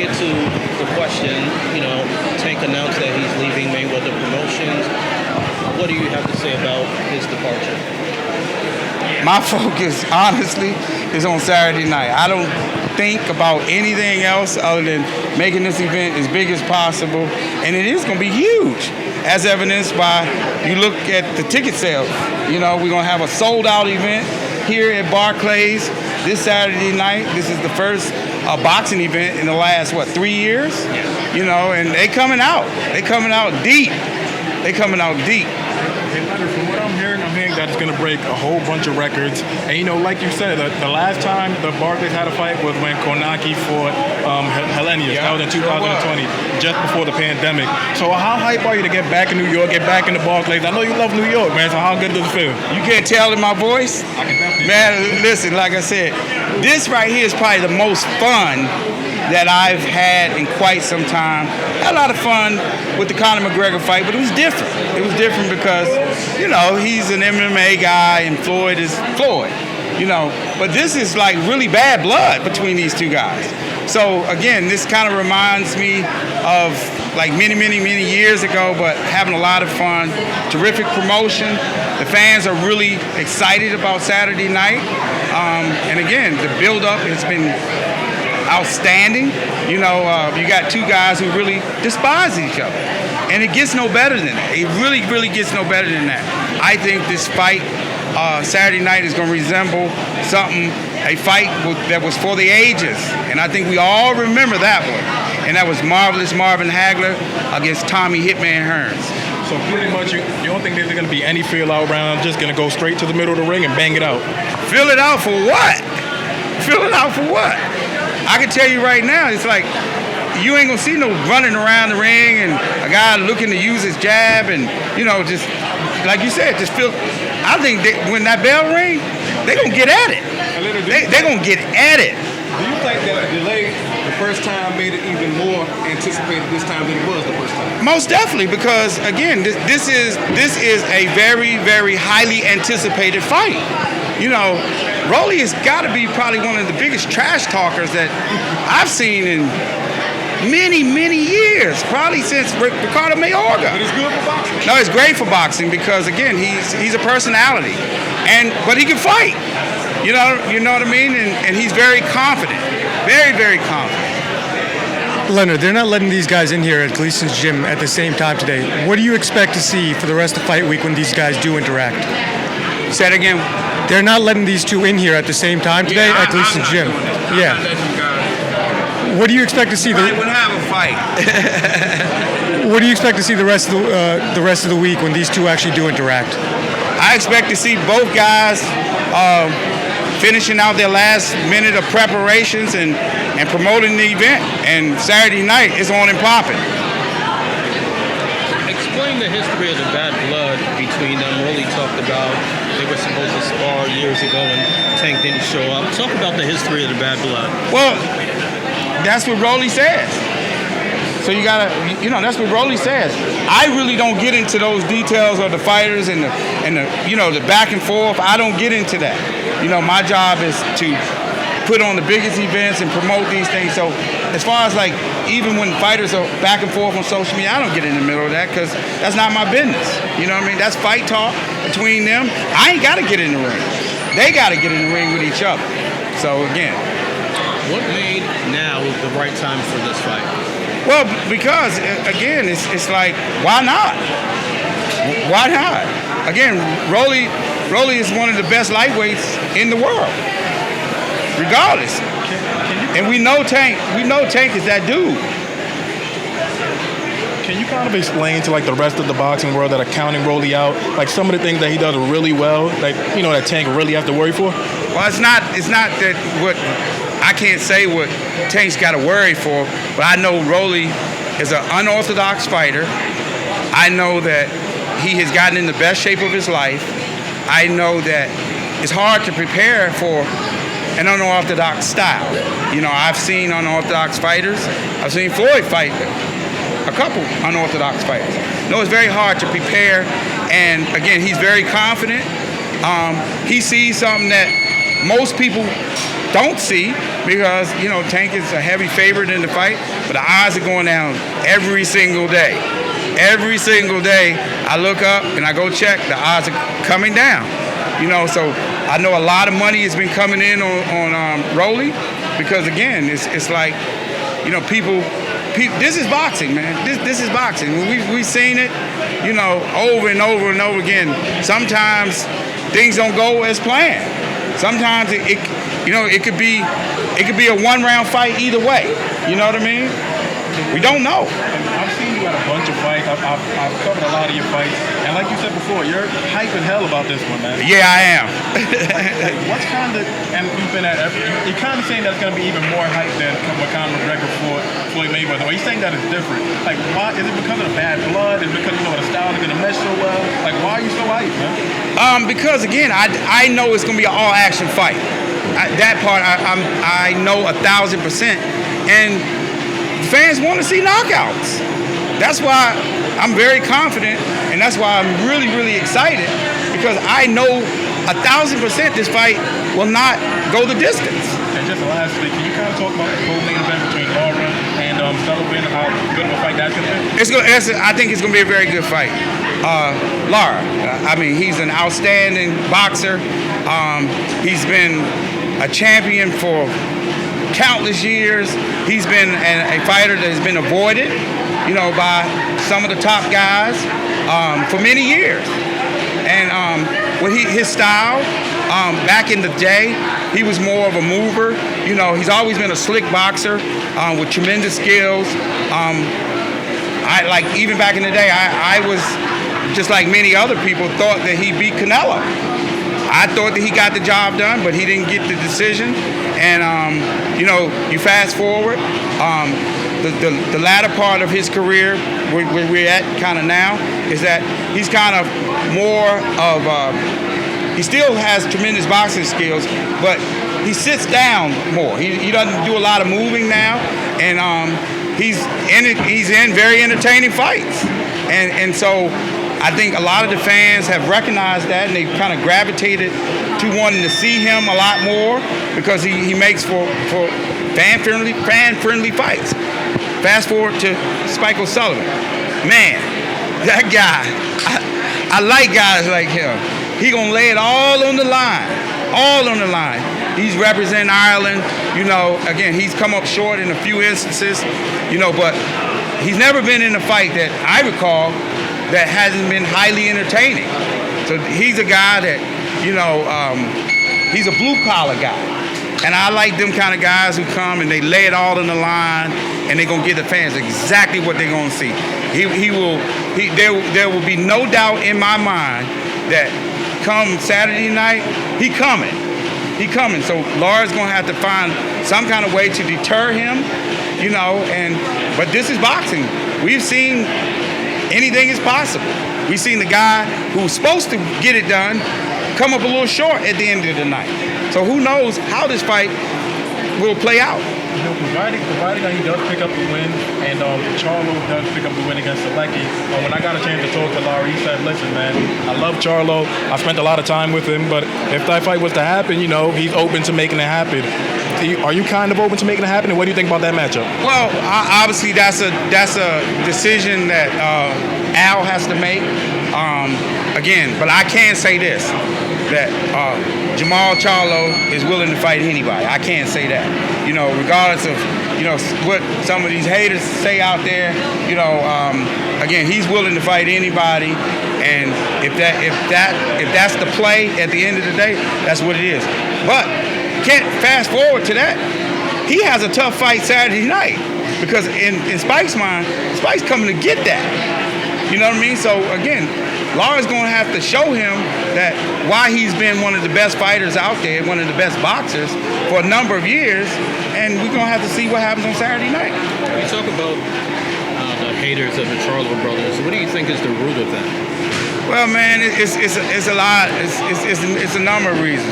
get to the question, Tank announced that he's leaving Mayweather Promotions. What do you have to say about his departure? My focus, honestly, is on Saturday night. I don't think about anything else other than making this event as big as possible, and it is going to be huge, as evidenced by you look at the ticket sales. We're going to have a sold-out event here at Barclays this Saturday night. This is the first boxing event in the last, 3 years? Yeah. And they coming out. They coming out deep. Hey, Leonard, from what I'm hearing that it's going to break a whole bunch of records. And, like you said, the last time the Barclays had a fight was when Konaki fought Helenius. Yeah, that was in 2020, just before the pandemic. So how hype are you to get back in New York, get back in the Barclays? I know you love New York, man, so how good does it feel? You can't tell in my voice? I can definitely. Man, listen, like I said, this right here is probably the most fun that I've had in quite some time. Had a lot of fun with the Conor McGregor fight, but it was different. It was different because, he's an MMA guy and Floyd is Floyd, But this is like really bad blood between these two guys. So again, this kind of reminds me of like many, many, many years ago, but having a lot of fun. Terrific promotion. The fans are really excited about Saturday night. And again, the build-up has been outstanding. You got two guys who really despise each other. And it gets no better than that. It really, really gets no better than that. I think this fight Saturday night is going to resemble a fight that was for the ages. And I think we all remember that one. And that was Marvelous Marvin Hagler against Tommy Hitman Hearns. So pretty much you don't think there's going to be any feel-out round, just going to go straight to the middle of the ring and bang it out? Fill it out for what? Fill it out for what? I can tell you right now, it's like you ain't gonna see no running around the ring and a guy looking to use his jab and just like you said, just feel. I think when that bell ring, they gonna get at it. They gonna get at it. Do you think that the delay the first time made it even more anticipated this time than it was the first time? Most definitely, because again, this is a very, very highly anticipated fight. Rolly has got to be probably one of the biggest trash talkers that I've seen in many, many years, probably since Ricardo Mayorga. But it's good for boxing. No, it's great for boxing because again, he's a personality, but he can fight. You know what I mean? And he's very confident, very, very confident. Leonard, they're not letting these guys in here at Gleason's gym at the same time today. What do you expect to see for the rest of fight week when these guys do interact? Say it again. They're not letting these two in here at the same time today at Gleason's gym. Yeah. What do you expect to see? We'll have a fight. What do you expect to see the rest of the week when these two actually do interact? I expect to see both guys finishing out their last minute of preparations and promoting the event. And Saturday night is on and popping. Explain the history of the bad blood between them. Rolly talked about they were supposed to spar years ago and Tank didn't show up. Talk about the history of the bad blood. Well, that's what Rolly says. So you gotta, that's what Rolly says. I really don't get into those details of the fighters and the back and forth. I don't get into that. My job is to put on the biggest events and promote these things. So as far as like, even when fighters are back and forth on social media, I don't get in the middle of that because that's not my business. You know what I mean? That's fight talk between them. I ain't got to get in the ring. They got to get in the ring with each other. So again. What made now the right time for this fight? Well, because, again, it's like, why not? Why not? Again, Rolly is one of the best lightweights in the world, regardless. And we know Tank is that dude. Can you kind of explain to like the rest of the boxing world that are counting Rolly out, like some of the things that he does really well, like that Tank really have to worry for? Well, it's not that what I can't say what Tank's got to worry for, but I know Rolly is an unorthodox fighter. I know that he has gotten in the best shape of his life. I know that it's hard to prepare for an unorthodox style. I've seen unorthodox fighters. I've seen Floyd fight a couple unorthodox fighters. No, it's very hard to prepare. And again, he's very confident. He sees something that most people don't see because, Tank is a heavy favorite in the fight, but the odds are going down every single day. Every single day I look up and I go check, the odds are coming down. So I know a lot of money has been coming in on Rolly because, again, it's like, people, this is boxing, man. This is boxing. We've seen it, over and over and over again. Sometimes things don't go as planned. Sometimes it could be a one-round fight either way. You know what I mean? We don't know. I've seen you at a bunch of fights. I've covered a lot of your fights, and like you said before, you're hyping hell about this one, man. Yeah, I am. like what's kind of, and you've been at every, you're kind of saying that's going to be even more hype than what Conor McGregor fought Floyd Mayweather. Are you saying that it's different? Like, why is it because of the bad blood? Is it because the style is going to mesh so well? Like, why are you so hyped, man? Because again, I know it's going to be an all-action fight. That part I know 1,000%, and fans want to see knockouts. That's why I'm very confident, and that's why I'm really, really excited, because I know 1,000% this fight will not go the distance. And just lastly, can you kind of talk about the co-main event between Lara and Sullivan, how good of a fight that's going to be? I think it's going to be a very good fight. Lara, he's an outstanding boxer. He's been a champion for countless years. He's been a fighter that has been avoided, by some of the top guys for many years. And his style, back in the day, he was more of a mover. He's always been a slick boxer with tremendous skills. Even back in the day, I was just like many other people thought that he beat Canelo. I thought that he got the job done, but he didn't get the decision. And, you fast forward, the latter part of his career, where we're at kind of now, is that he's kind of more of, he still has tremendous boxing skills, but he sits down more. He doesn't do a lot of moving now, and he's in very entertaining fights. And so I think a lot of the fans have recognized that, and they've kind of gravitated to wanting to see him a lot more because he makes for fan-friendly fights. Fast forward to Spike O'Sullivan. Man, that guy, I like guys like him. He gonna lay it all on the line. All on the line. He's representing Ireland. Again, he's come up short in a few instances, but he's never been in a fight that I recall that hasn't been highly entertaining. So he's a guy that, he's a blue-collar guy. And I like them kind of guys who come and they lay it all on the line, and they're going to give the fans exactly what they're going to see. There will be no doubt in my mind that come Saturday night, he coming. So Lara's going to have to find some kind of way to deter him, but this is boxing. We've seen anything is possible. We've seen the guy who's supposed to get it done come up a little short at the end of the night. So who knows how this fight will play out. Providing that he does pick up the win, and Charlo does pick up the win against Selecki. When I got a chance to talk to Lara, he said, listen, man, I love Charlo. I spent a lot of time with him, but if that fight was to happen, he's open to making it happen. Are you kind of open to making it happen, and what do you think about that matchup? Well, obviously that's a decision that Al has to make. Again, but I can say this, that Jamal Charlo is willing to fight anybody. I can't say that. Regardless of, what some of these haters say out there, again, he's willing to fight anybody. And if that's the play at the end of the day, that's what it is. But can't fast forward to that. He has a tough fight Saturday night because in Spike's mind, Spike's coming to get that. You know what I mean? So again, Lara's going to have to show him that why he's been one of the best fighters out there, one of the best boxers for a number of years, and we're going to have to see what happens on Saturday night. You talk about the haters of the Charlo brothers. What do you think is the root of that? Well, man, it's a lot. It's a number of reasons.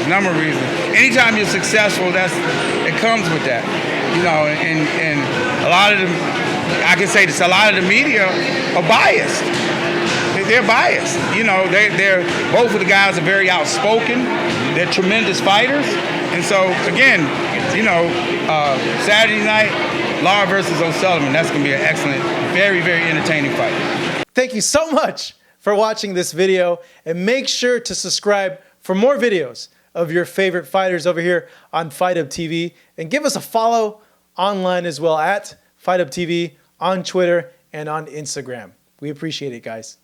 Anytime you're successful, it comes with that. And a lot of them, I can say this, a lot of the media are biased. they're biased. You know, they're both of the guys are very outspoken. They're tremendous fighters. And so, again, you know, Saturday night, Lara versus O'Sullivan, that's going to be an excellent, very, very entertaining fight. Thank you so much for watching this video, and make sure to subscribe for more videos of your favorite fighters over here on Fight Up TV, and give us a follow online as well at Fight Up TV on Twitter and on Instagram. We appreciate it, guys.